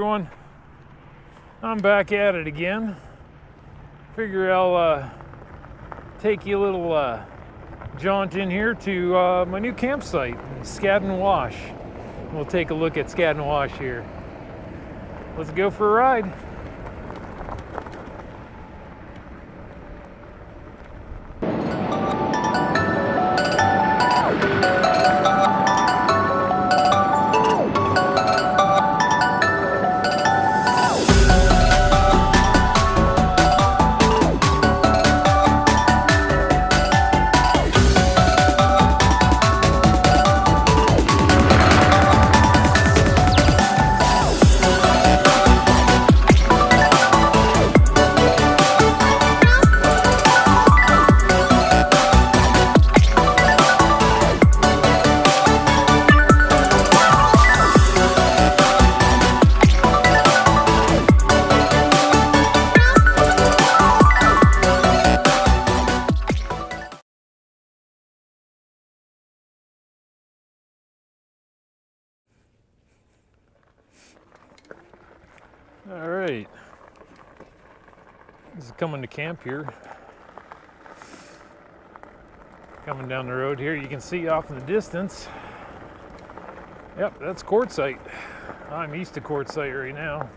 everyone. I'm back at it again. Figure I'll take you a little jaunt in here to my new campsite, Scadden Wash. We'll take a look at Scadden Wash here. Let's go for a ride. All right, this is coming to camp here. Coming down the road here, you can see off in the distance. Yep, that's Quartzsite. I'm east of Quartzsite right now.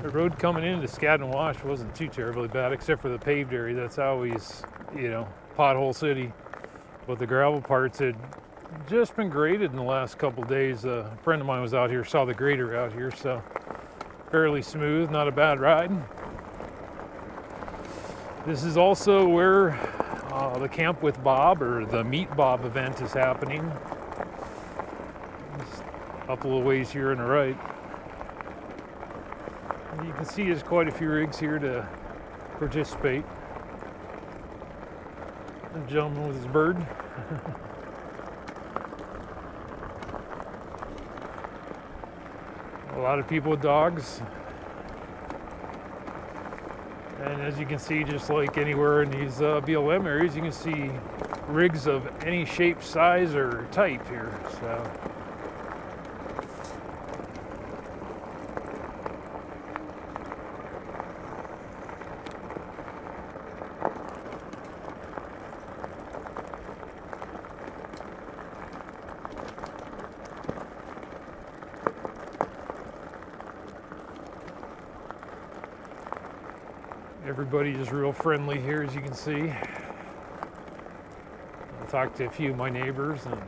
The road coming into Scadden Wash wasn't too terribly bad, except for the paved area. That's always, you know, pothole city. But the gravel parts had just been graded in the last couple days. A friend of mine was out here, saw the grader out here, so fairly smooth, not a bad ride. This is also where the Camp with Bob, or the Meet Bob event, is happening. Just up a little ways here on the right. And you can see there's quite a few rigs here to participate. A gentleman with his bird. A lot of people with dogs. And as you can see, just like anywhere in these BLM areas, you can see rigs of any shape, size, or type here. So everybody is real friendly here, as you can see. I talked to a few of my neighbors, and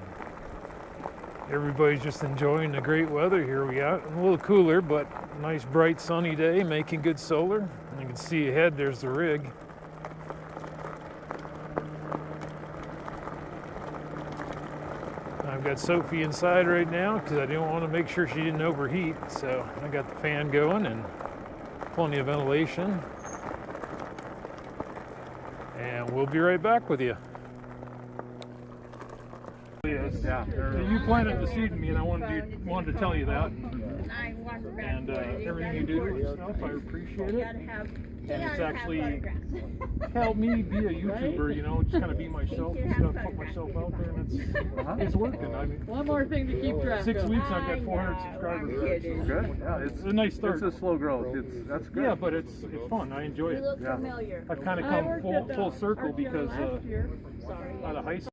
everybody's just enjoying the great weather here we got. A little cooler, but nice bright sunny day, making good solar. And you can see ahead, there's the rig. I've got Sophie inside right now because I didn't want to make sure she didn't overheat. So I got the fan going and plenty of ventilation. And we'll be right back with you. Yeah, you planted the seed in me, and I wanted to tell you that. And everything you do and stuff, I appreciate it. And it's actually helped me be a YouTuber, you know, just kind of be myself and stuff, put myself out there, and it's working. I mean, one more thing to keep track of. 6 weeks, I've got 400 subscribers. Good. Yeah, it's a nice start. It's a slow growth. That's good. Yeah, but it's fun. I enjoy it. Yeah. Familiar. I've kind of come full circle because out of high school.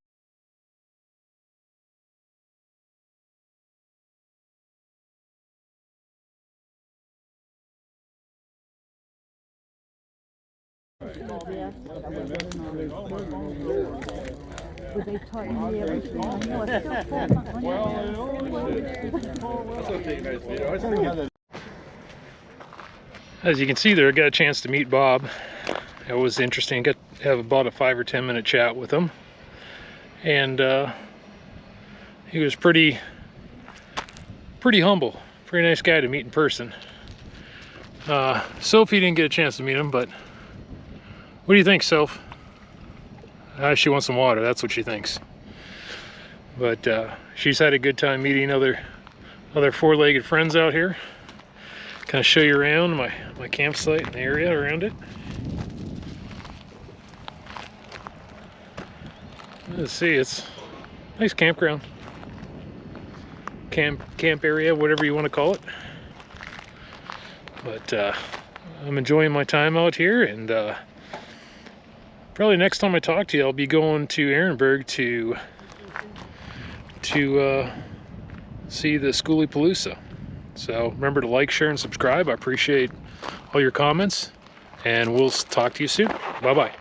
They taught me everything I know. As you can see there, I got a chance to meet Bob. It was interesting. Got to have about a 5 or 10 minute chat with him, and he was pretty humble, pretty nice guy to meet in person. Sophie didn't get a chance to meet him, but what do you think, Soph? She wants some water, that's what she thinks. But she's had a good time meeting other four-legged friends out here. Kind of show you around my campsite and the area around it. Let's see, it's a nice campground. camp area, whatever you want to call it. But I'm enjoying my time out here, and probably next time I talk to you, I'll be going to Ehrenberg to see the Schoolypalooza. So remember to like, share, and subscribe. I appreciate all your comments, and we'll talk to you soon. Bye-bye.